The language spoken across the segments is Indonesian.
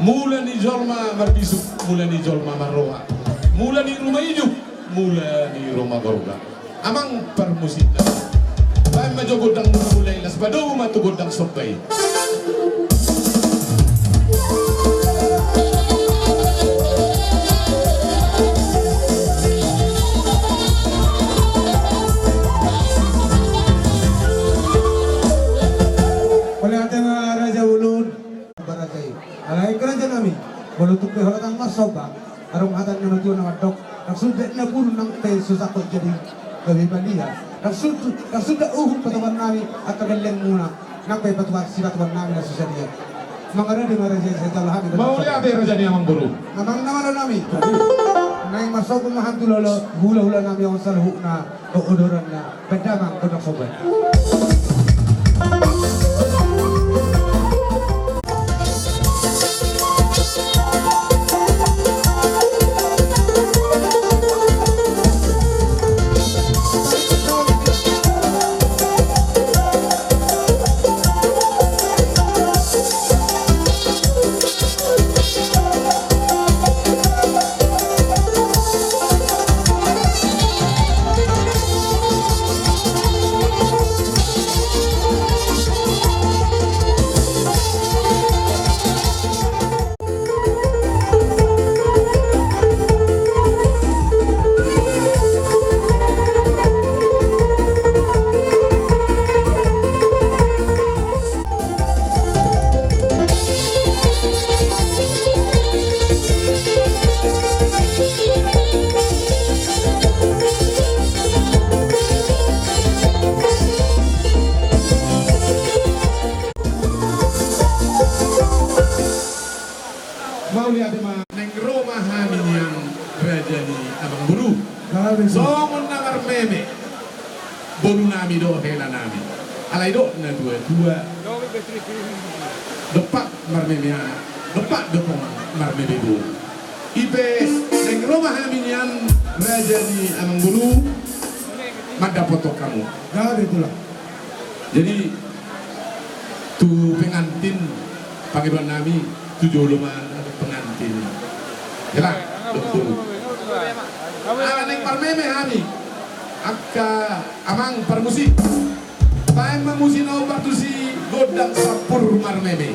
mula ni Jolma Marbisuk, mula ni Jolma Marroha, mula ni Rumah Ijuk, mula ni Rumah Gorga. Amang permusik na. Bahay majogodang mulay las bado matugodang sopay. Alay kerajaan kami, bolutuk peholatang masoba, arung hatan menuju nama dok, sudah na pun nang teh susah kok jadi lebih bandia, sudah patuan kami atau geleng muna, nang pe patuan si patuan kami na susah dia. Mangara di mana saya telah habis. Mau lihat raja ni amang buru. Amang nama kami. Nang masoba mahan tu lolo, hula kami orang saluh na, odoran na, bedamang kodok sobat. Mau lihat ma neng Roma hamin yang raja ni abang buru. Songon namar meme. Bolu nami do hela nami. Alai do na dua. Depak mar meme ha. Depak depong mar meme bu. Ipe neng Roma hamin yang raja ni abang buru. Mada foto kamu. Jangan itulah. Jadi tu pengantin panggilan nami tujuh lima pengantin. Jelas, betul. Neng parmeme hani, akka amang permusik. Paeng memusino batu si godang sapur marmeme.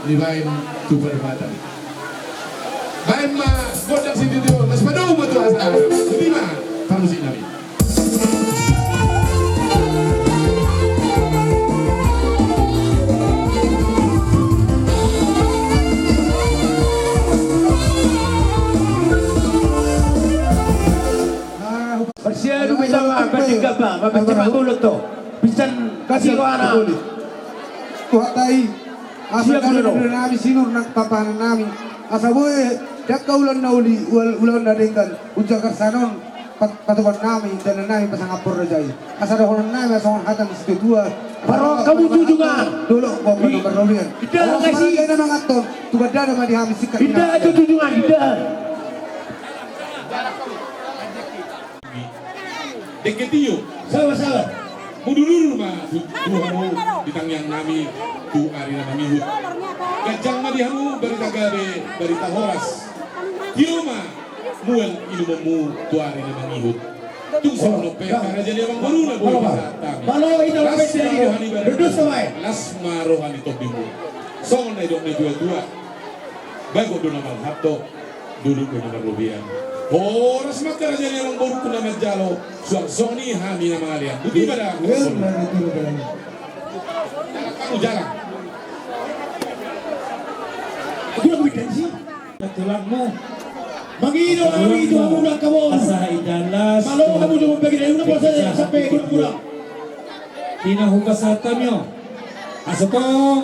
Libain tu permatan. Baik ma godang sini tu. Nas padau betul asal. Jadi ma pamusin nabi. Persia du bisa bertiga bang, cepat mulut tu. Bisa kasih warna. Tuhan tai asa Siap, kami Bro. nami sinur nak papanan nami asa boy dak kaulan nauli ulan na dengan ujagar sanon patukan nami dan nami pasang apor rajai asa dohon nami asa hatan situ dua Baro, kamu tunjungan. dulu kau pada berlobian Kita kasih. kita nama ngaton tu badana mah dihamis sikat Tidak itu tunjungan, tidak. Deketiyo. Sama-sama. Mudulur mah tuhamu ditangyang nami tu ari na mamihut. Kajang mah dihamu berita gabe berita horas. Tiyo mah muel ilumamu tu ari na mamihut. Tu sono pe para jadi abang baru na boleh bisa tami. Kalau itu Las lebih dari marohani itu, berdua sama. Las marohani to bimu. Song na idok na dua-dua. Bago do na malhato. Dulu ko na marubian. Horas makara jadi abang baru ko na medjalo. Suang-soni hami na malian. Buti ba na ako? Kamu jalan. Aku nak bikin sih. Tulangmu. Magino kamu nak kamu. Asahay dalas. Kalau kamu cuma bagi dari una pasal sampai kurang. Hinahugasatan nyo. Asokong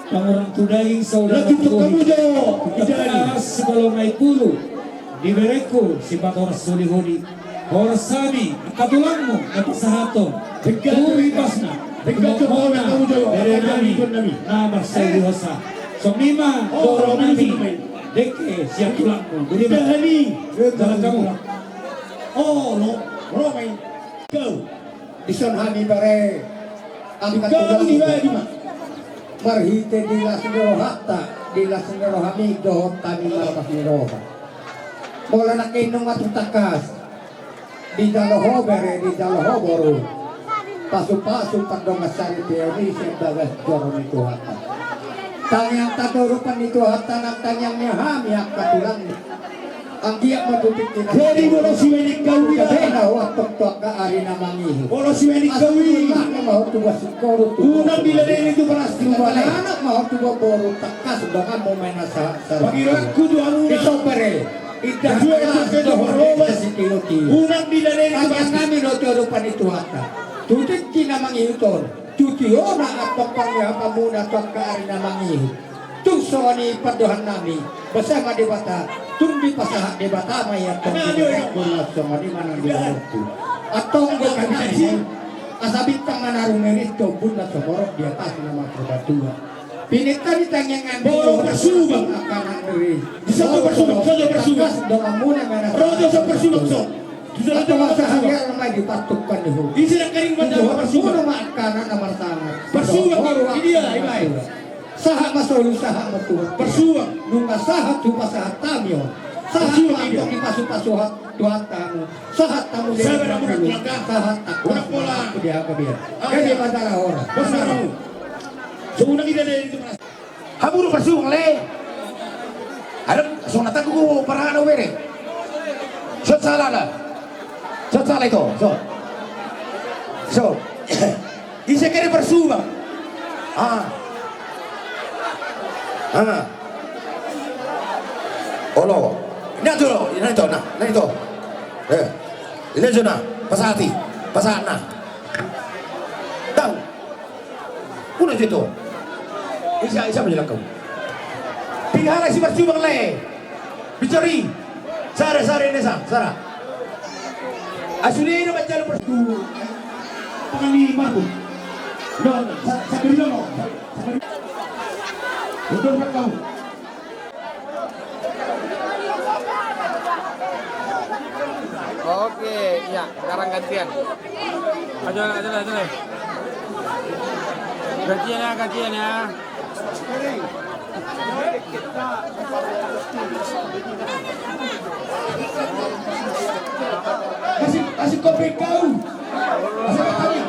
pangurang tuday sa ulang Lagi kamu jauh. Itaas si Balongay Pulo. Libereko si Batoras Solihodi. Oras sami, katulang mo, napasahaton. Tuwipas na. Tumokho na. Dere nami, namar sa ihosa. So mima, doro nami. Deke, siya tulang mo. Dili ba? Jalan kamu. Oh, no. Romay. Go. Ison hani bare ang Ikaw katulang di ba di ba? marhite di la sendero hatta di la sendero hamig dohot tani malakas ni roha mola na kinong matutakas di dalo hobere di dalo hoboro pasu-pasu pagdong asari teori sebagas joro ni hatta tanyang taturupan itu hatta ng tanyangnya hamiak katulang ang giyak matutik nila Jadi wala si Wenik Gawi Kabena waktu tuak ka ari na mangihi Wala si Wenik Gawi. Unang bilanin itu paras di Wala mana? anak mau tuwa boro takas dengan mo may nasa Pagirang kudu ang Ito unang. pare. Ita Dua itu ito Roma. si Tiyoti. Unang bilanin itu Kaya paras. namin o tiyoro panituhata. Tutik kinamang iuton. Tutiyo na at pagpangya pamuna tuak ka ari na mangihi. Tungso ni paduhan namin. Basta madibata. Tumbi pasahat debata may at so di manang diwarto. At tonggo ka namin. Asabitang manarungan ito, bunat sa borok di atas ng mga probatua. Pinitanitan niya nga Borok bersubang. akanan dari. Satu bersubang, satu bersubang. Dengan muna nga Rodo sa persulok so. Sudah Ito ada nga sa masa hanggang naman dipatukkan niyo. Isi ng karing banda Ito, persulok. muna maakanan na martanga. Bersubang, ini ya, ibay. Saha masolo, saha matuwa. Persuang. Nung sahat tu pasahat tamyo. Sahat Persuang, tamyo iya. ipasupasuhat tuhat tamu. Sahat tamu Sabar ako ng tulaga. Sahat Unak mo lang. Kudiha ka biya. Ah, Kaya iya. madala ora. Basta mo. So unang bilanin itu paras. Haburo persulok le. Ada so natang ko para ano were. Shot sala na. Shot sala ito. So. Isi kere persuang. Olo. Ini ito na. Na ito. Ini ito na. Pasahati. Pasahan na. Daw. Una dito. Isa menjelang kau. Tinghala si Persubang le. Bicari. Sara nesa. Sara. Asuli na macam Persubang. Panglima pun. No, sa kabila mo. Untuk kau. Oke, iya, sekarang gantian. Ayo lah. Gantian ya. Kasih kopi kau. Kasih kami.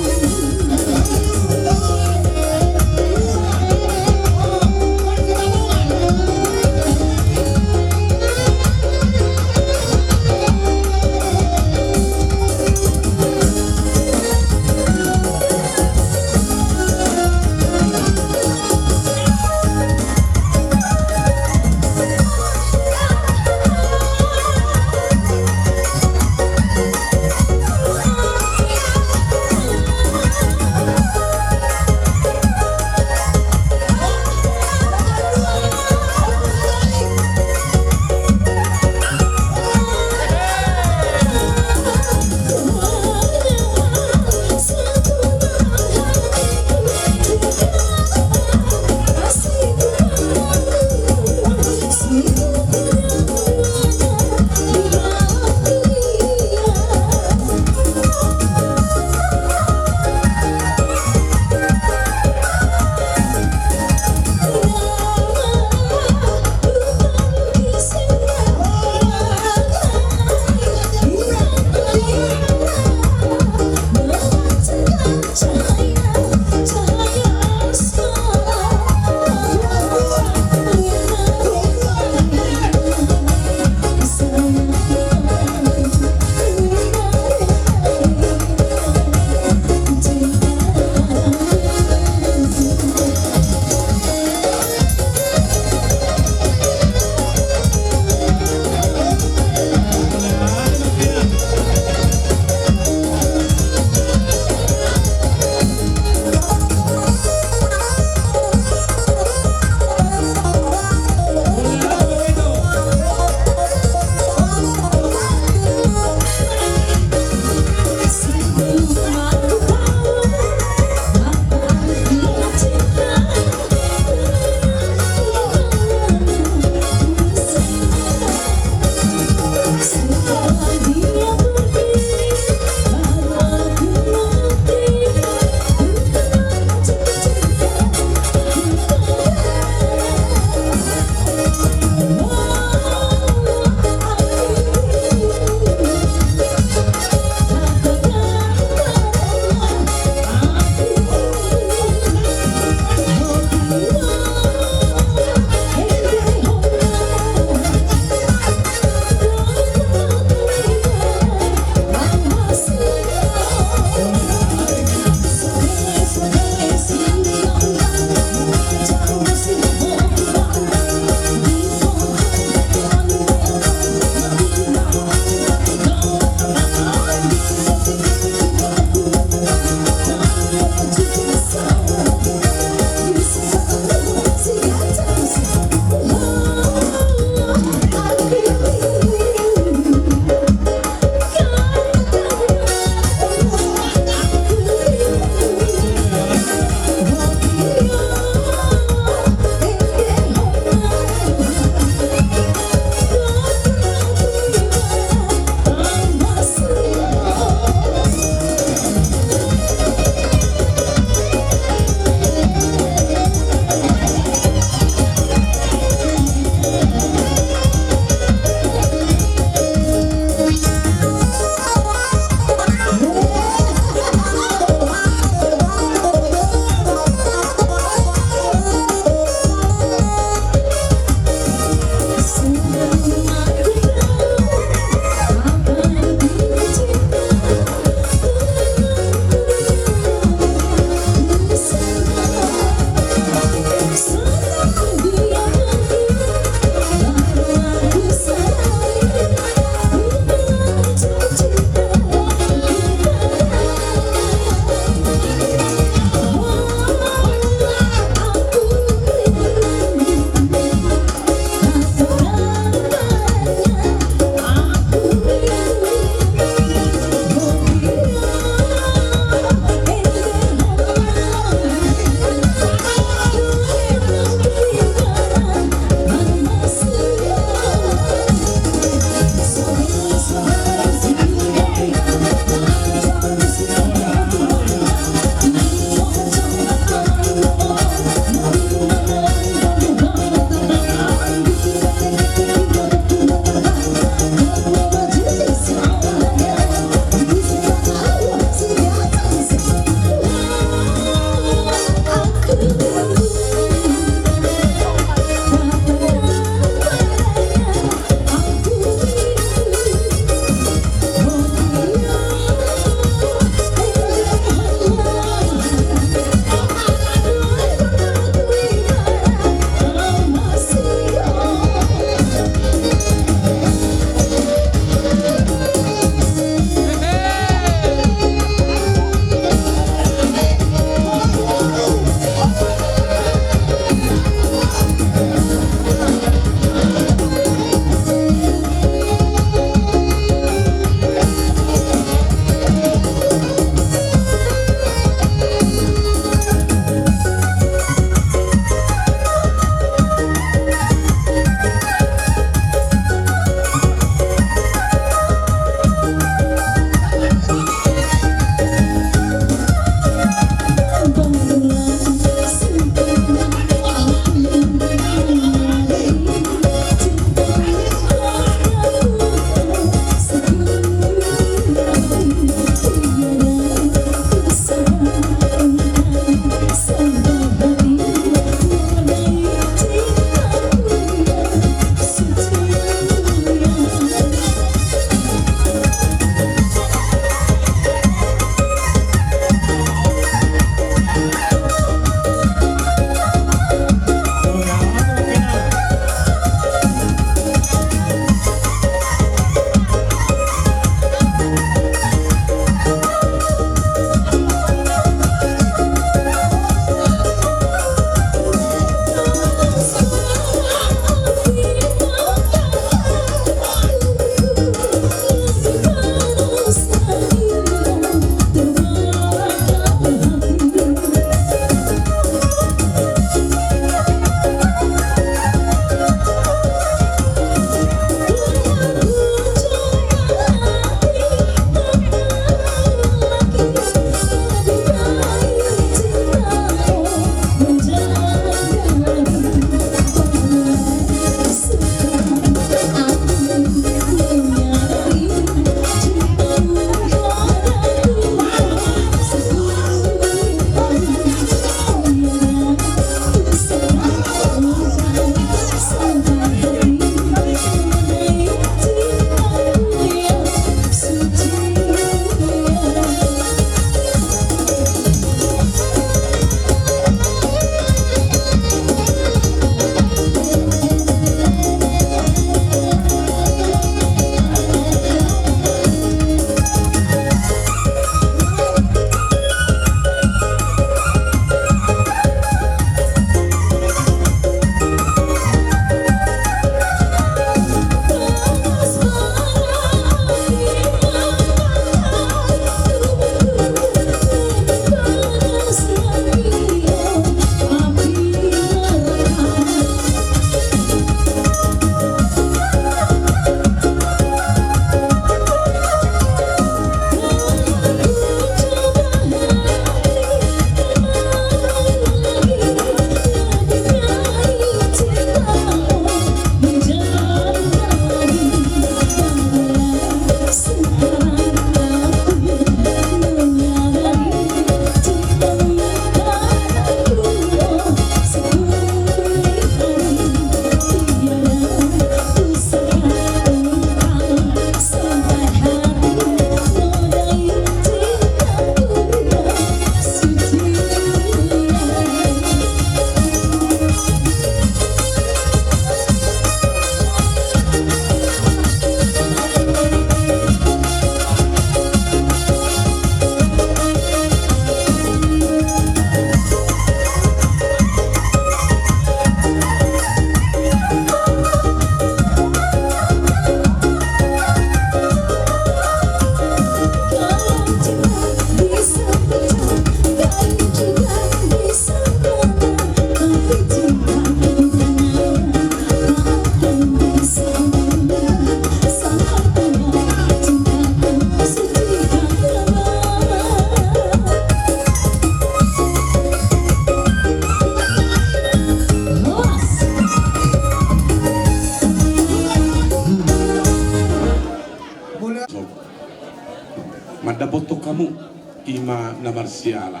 madapoto kamu ima na marsiala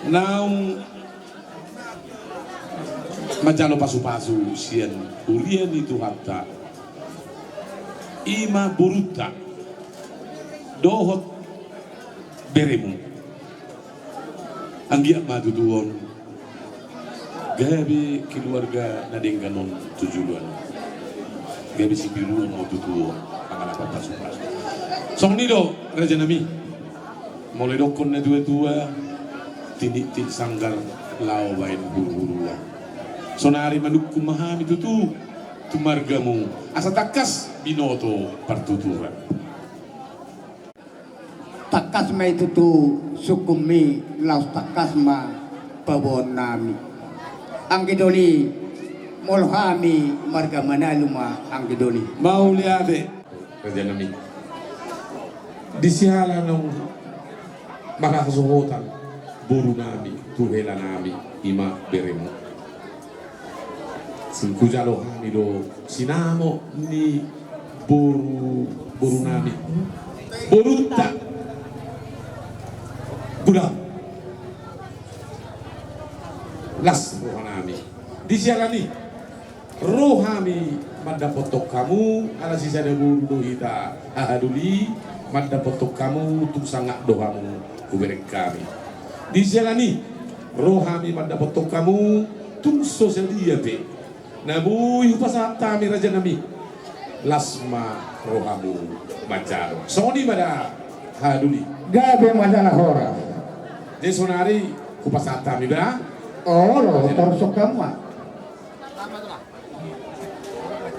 naung majalo pasu-pasu sian ulian itu hatta ima buruta dohot beremu anggia maduduon gabi keluarga nadengganon tujuan gabi si biru mau tutuo akan apa pasu-pasu song nido raja nami mulai dokon na dua-dua tinik-tinik sanggar lau bain buru-buruan sonari manuk kumahami tutu tumargamu asa takas binoto partuturan takas ma itu tu sukumi laus takas ma pawon nami ang gidoli molhami marga manaluma ang gidoli mau liade raja nami di sihala nung makakasuhutan buru nami tuhela nami ima beremo singkujalo kami do sinamo ni buru nami buruta gula las rohanami di sialani rohami madapotok kamu ala sisa de buru hita ahaduli madapotok kamu untuk sangat doamu kuberek kami di sialani rohami madapotok kamu tung sosial dia be nabu yupasa tami raja nami lasma rohamu macaro soni pada haduli gabe masalah hora desonari kupasa tami ba oh lo torsok kamu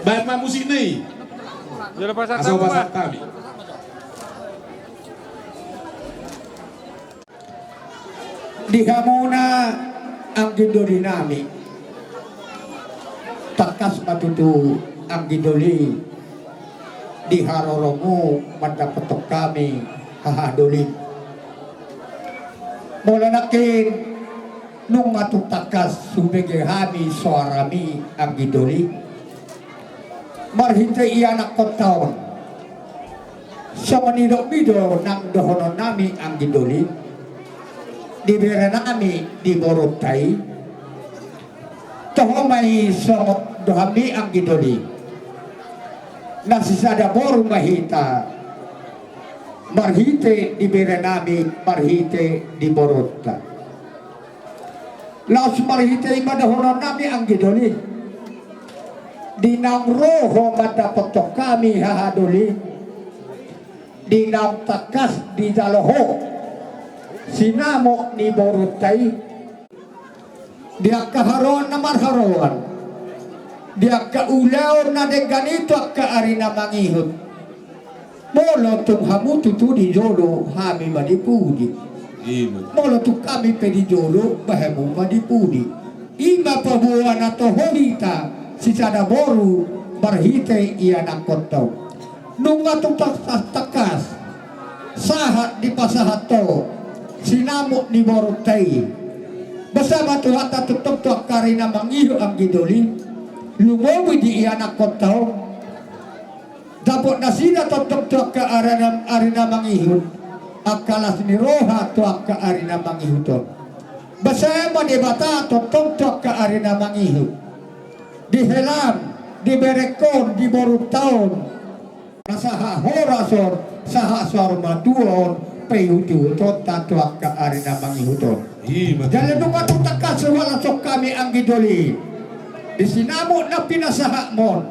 baik ma musik nih Jual pasar asal tamu, pasar Pak. tami di hamuna ang gidoli nami takas matutu ang gidoli di haroromu madapatok kami hahaduli mula nakin nung matutakas subege hami suarami ang gidoli marhinte iyanak kotaon sa manido-mido ng dohonon nami ang gidoli dibera nami di borotay toho may somot dohami ang gidoli nasisada boru mahita marhite dibera nami marhite di borota laos marhite imadahonon nami ang gidoli dinang roho madapotok kami hahaduli dinang takas di daloho sinamo ni borotay dia kaharon na marharoan dia kaulaw na de ganito ka arina mangihot molo tum hamu tutu di jolo hami madipudi molo tu kami pe di jolo bahamu madipudi ima pabuan ato horita si sada boru barhite iya nakoto nunga tu takas sahat di pasahato sinamo ni borotay bersama Tuhan tak tutup tuak karina mangihu ang gidoli lumowi di iya nakoto dapat nasina tutup tuak ke arina mangihu akalas ni roha tuak ke arina mangihu to bersama di bata tutup tuak ke arina mangihu di helam di berekon di borutaon nasaha horasor saha sor matuon peyuju tota tuak ke arina mangihu to jalan nung matutakas wala sok kami ang gidoli di sinamo na pinasaha mon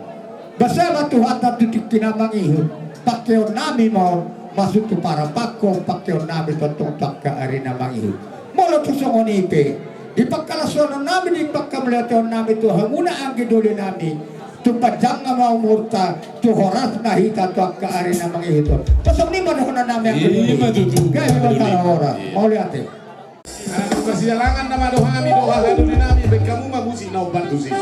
basama Tuhan at tutik kinamangihon pakyaw nami mo masuto para pako pakyaw nami tututak ka arina mangihon molo tusong onipe di pagkalasyonon namin di pagkamulation namin to hanguna ang gidoli nami tupadjang nga maumurta tuhoras na hita to ang ka arina mangihon pasok ni manahon na namin ang gidoli kaya mo talahora mauli ate persialangan nama dohami doha haduli nami baik kamu magusi na bantu sih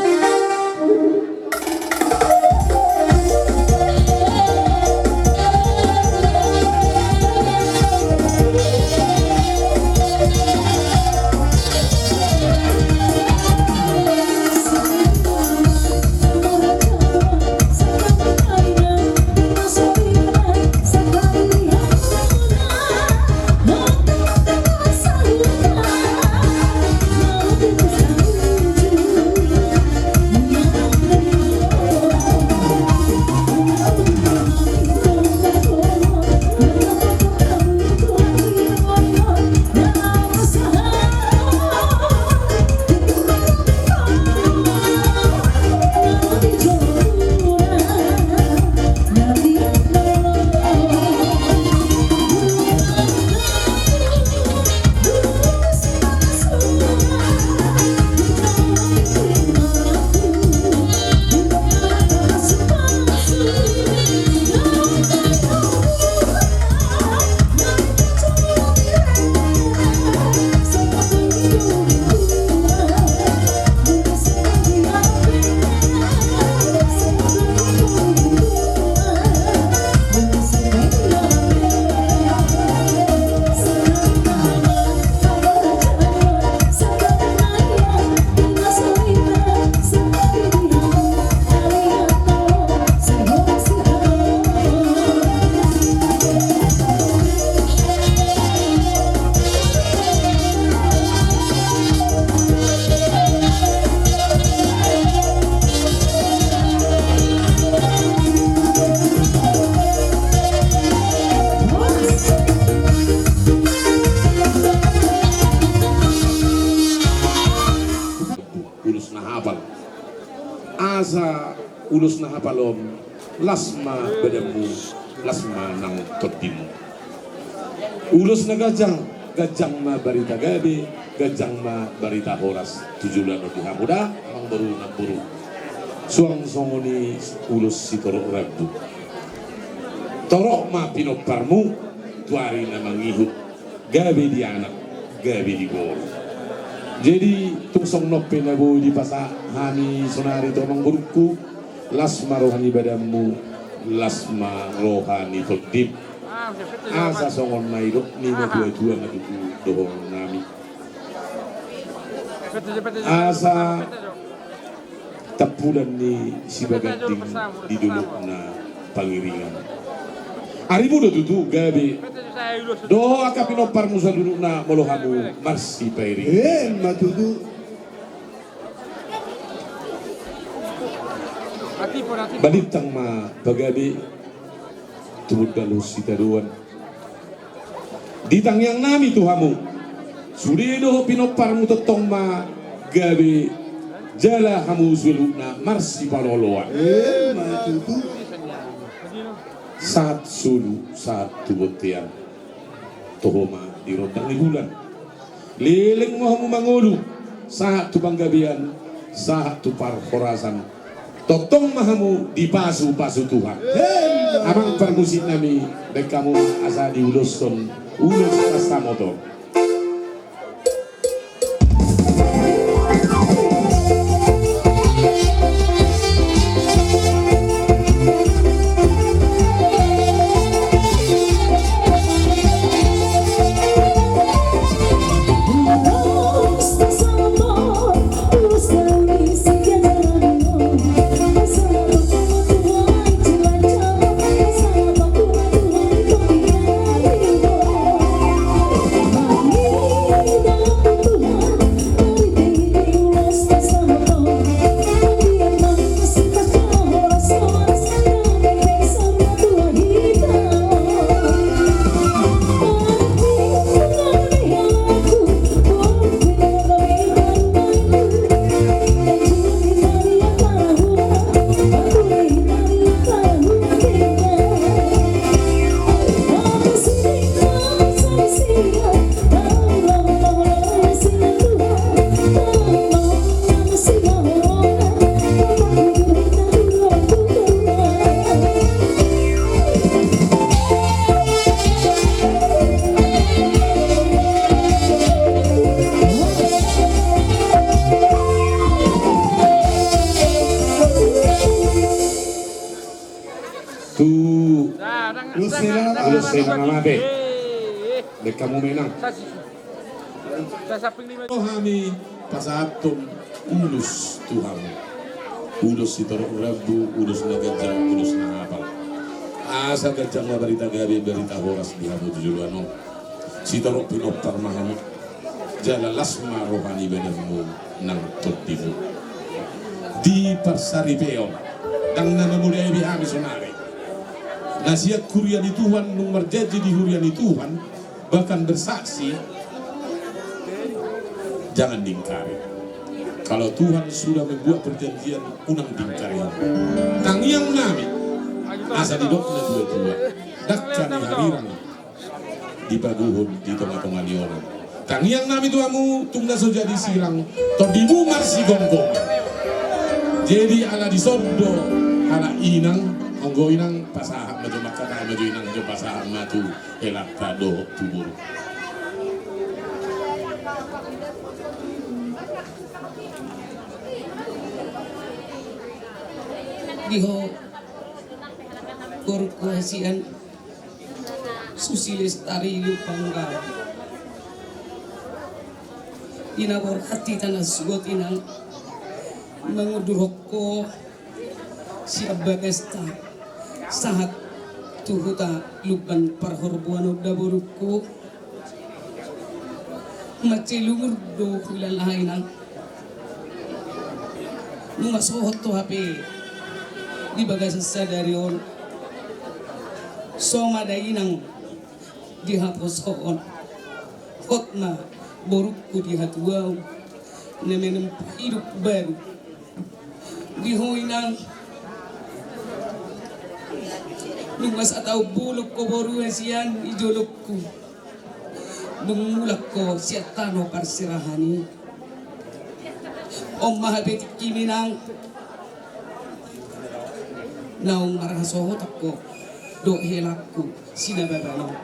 asa ulus na hapalom lasma badamu lasma nang todimu ulus na gajang ma barita gabi gajang ma barita horas tujulan di hamuda amang baru nang buru suang songoni ulus si torok rabu torok ma pinoparmu tuari na mangihut gabi di anak gabi di gol jadi tungsong nope na boy di pasa hani sonari to amang burukku lasma rohani badamu lasma rohani todib asa songon maidok ni na dua na tutu dohong nami asa tapulan ni si bagating di dulu na pangiringan ari mo do tutu gabi do akapinopar mo sa dulu na molohamu marsi pairing matutu. balitang ma bagabi tubod galus si taruan ditang yang nami tuhamu sudido pinopar mo totong ma gabi jala hamu suluna marsi paloloan Matutu. saat sulu saat tubutian tohoma di rondang ni bulan leleng mo hamu mangulu saat tubang gabian saat tupar horasan totong mahamu di pasu Tuhan amang permusit nami dan kamu asa di uluson ulus kasta motor Ulus sila mamabe dek kamu menang rohani pasatum ulus Tuhan ulus si torok rabu ulus na gajang ulus na hapal asa gajang na barita gabi barita horas di hamu tujuan si torok pinopar mahamu jala lasma rohani bedamu nang todimu di parsari peon dang na memulai bihami sonari nasihat kurian di Tuhan nomor jadi di hurian di Tuhan bahkan bersaksi jangan diingkari kalau Tuhan sudah membuat perjanjian unang diingkari tangiang nami asa di dokna dua dakkan harirang di baguhun di tengah-tengah orang tangiang nami tuamu tungda so jadi silang todimu marsi gonggong jadi ala disodo ala inang onggo inang pasahap maju makata maju inang jo pasahap matu elak kado tubur diho korkuasian Susi Lestari Lupangga inabor hati tanah sugot inang menguduroko siap bagesta sahat tuhuta lupan parhorbuano daboruku macilungur do kulalainan nunga sohot to hape di bagas sadarion soma dainang dihapos hoon hotna borukku dihatuaw na hidup baru Dihoy nang Nungas ataw bulok ko boru siyan ijolok ko. Nungulak ko siya tano parsirahani. Om mahabit kiminang naong marasohot ako do helak ko sinababano.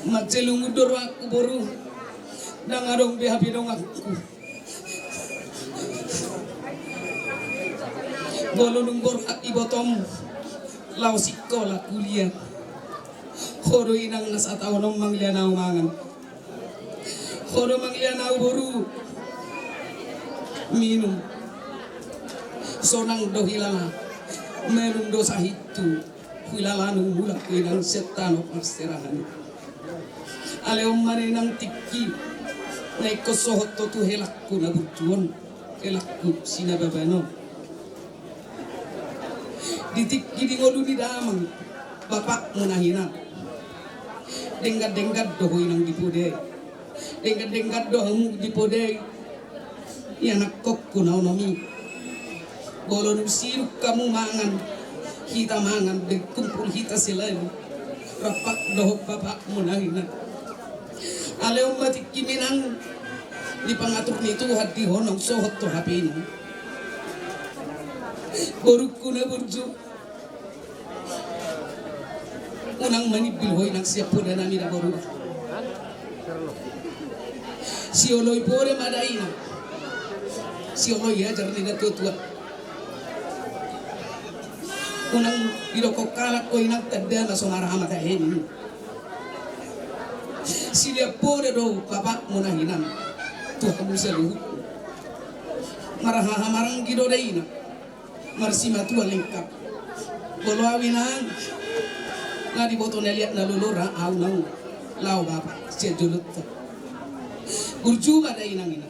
Magselungudor ako boru nangarong bihabinong ako. Bolo nung borak ibotom lausik ko la kuliah. Horo inang nasa tao ng mangliyanaw mangan. Horo mangliyanaw boru minum. So nang do hilala meron do sa hitu hilala nung mulak ko inang setano pasterahan. Aleom mare nang tikki na ikosohot to tu helak ko na butuan helak ko sinababano. Ditik gini ngodu di damang bapak munahina denggat dohoy nang dipode denggat dohamu dipode ya nakok kunaw nami bolo nung siruk kamu mangan kita mangan kumpul kita selain rapak dohok bapak munahina aleom batik kiminang di pangatur nito hati honong sohot to hapin borukku na burju unang manibil hoy nang siya po na namin na boru si oloy pore madaina si oloy ya jarni na tutua unang bilokok kalak ko inang tadda na sumarahama tahin si dia pore do bapak munahinan tuh kamu seluruh marahamarang gidodaina marsima tua lengkap bolo awinan nga di boto na liat na lulura aw nang lao bapa siya julot to burjuma da inang ina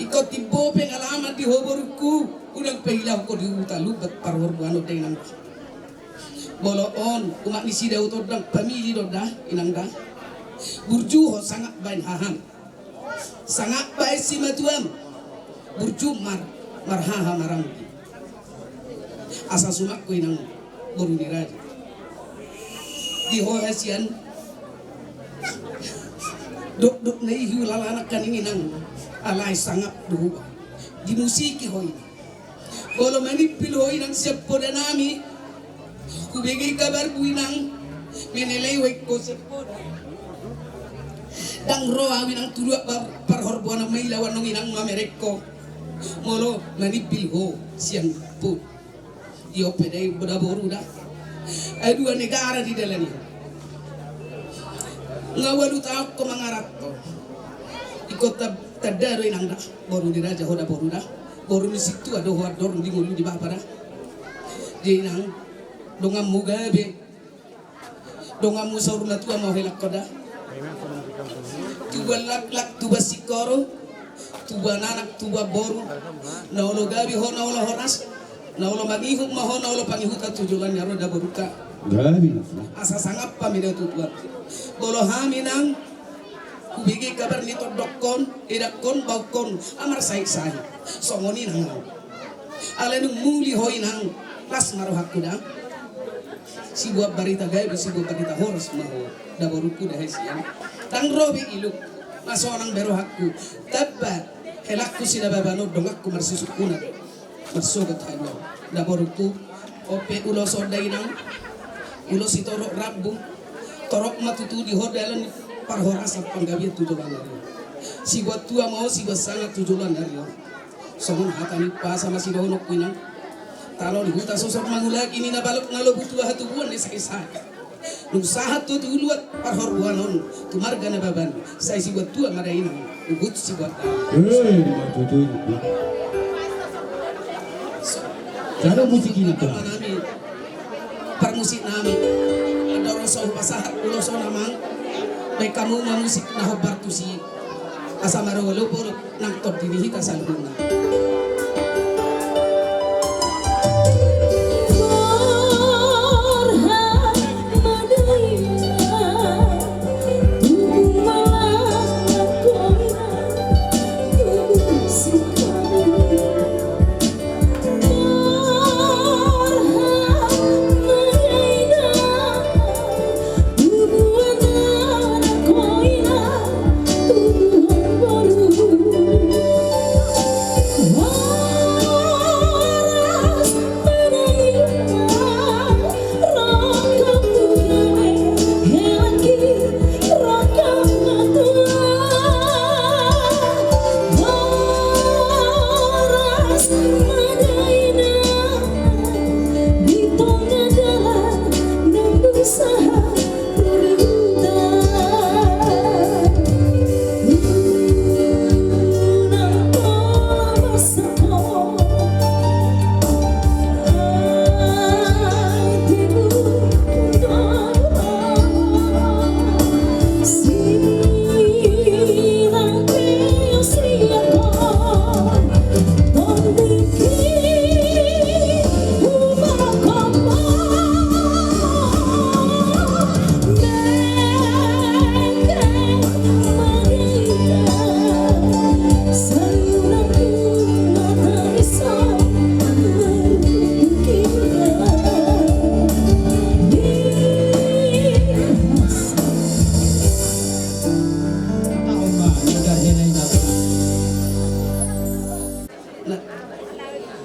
ikot tibo peng alamat di hoborku unang pehilaw ko di utalubat parhorbuano da inang bolo on umak ni sida utod dang pamili do da inang da burju ho sangat bain haham sangat baik si matuam burju marhaha marang asa sumak ko inang boru diraj di hohasian dok na ihu lalanak kaning inang alay sangap duhu di musiki hoy bolo manipil hoy nang siap poda nami kubigay kabar buinang menelewek ko siap poda dang roawi nang tulua parhorbuan na may lawan ng inang mamereko molo manipil ho siang po di opede boda boru da ay dua negara di dalam ini ngawalu tahu ko mangarat to ikot tadaro inang da boru di raja hoda boru da boru ni situ ado hoad dorong di ngulu di bapa da di inang dongam mugabe dongam musaur na tua mau helak koda tuba lak tuba sikoro tuba nanak tuba boru naulo gabi ho naulo horas naulo magihuk maho naulo pangihuta tujulan nyaro da boruka asa sangap pamida tutuat bolo haminang kubigi kabar nito dokon idakon baukon amar saik sahi songoni nang alenung muli hoy nang las marohak kuda si buat barita gaib si buat barita horas maho da boruku da hesian tang robi iluk maso nang berohakku tabba helakku sinababano dongakku marsusukuna marsugat hanyo da boruku ope ulo sodai nang ulo si torok rabu torok matutu di hodalan parhoras panggabiat tujuan hari si buat tua mau si buat sangat tujuan hari songon hatani pa sama si donok pinang talo di huta sosok mangulag ini na balok ngalo butua hatubuan ni sakisah nung sahat tu luat parhorbuanon tumarga na baban say si buat tua madainang ubut si buat cara musik ini tuh permusik nami ada orang soh pasahat ulo so namang baik kamu musik na hobar tu si asa marolo puro nang top dinihi kasalhuna Tubuh malah kau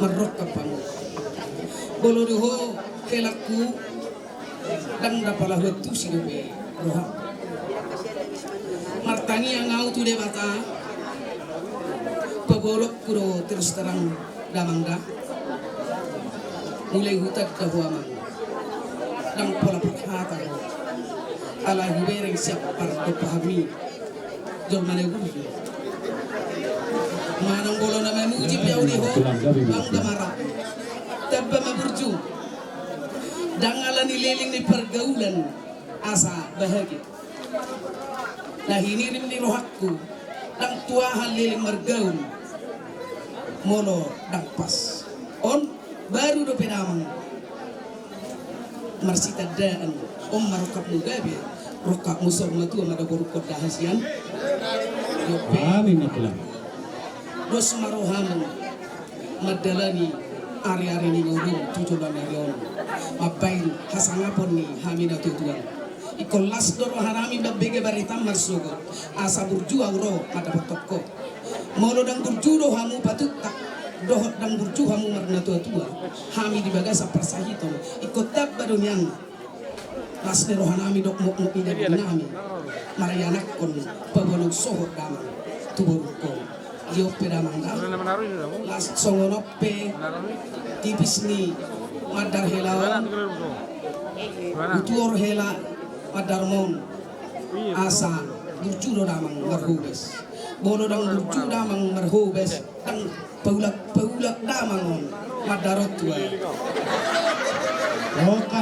marok kapang bolo doho helaku dan dapalah wetu sidobe roha martangi yang ngau tu de bata pebolok kuro terus terang damangda mulai hutat dahuaman dan pola perhata ala hubereng siap parto pahami jom mana guru manang bolo nama mujib jauh di ho bang damara tabba maburju dangalan liling di pergaulan asa bahagia nah ini rim di rohakku dang tua hal liling mergaul molo dang pas on baru do pedamang marsita daan om marokap mugabe rokap musor matu amada borukot dahasian yope Amin nakulang. dos maroham madalani ari-ari ni ngurung tujuan arion mabain hasangapon ni hamina tujuan ikolas doro harami babege barita marsugo asa burju auro pada potokko molo dang burju do hamu patut tak dohot dang burju hamu marna tua hami di bagasa persahiton ikot tab badonian nasne rohanami dok mok ida nami marianak kon pabolog sohot dam tuborko yo pedamanga las songonope tipis ni madar helawan utuor hela madarmon asa burju damang marhubes bono dang burju damang marhubes dang paulak damang madarot tua Toka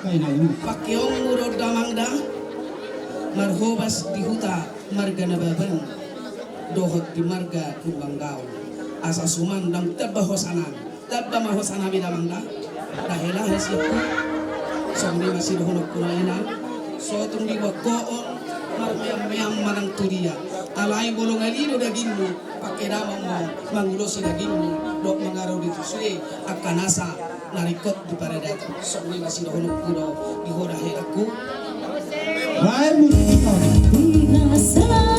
ina ini. pakyong muro damang da marhubes di huta marga nababan dohot di marga kubanggao asa suman dang tabba mahosana bidamang da dahela hesiku somni masih dohonok kunaina sotung di wakoon marmeyam manang tudia alai bolong alino dagingmu pakai damang mo mangulosi dagingmu dok mengarau di tusue akanasa narikot di paradat somni masih dohonok kuno di hoda helaku Baik musik. Binasa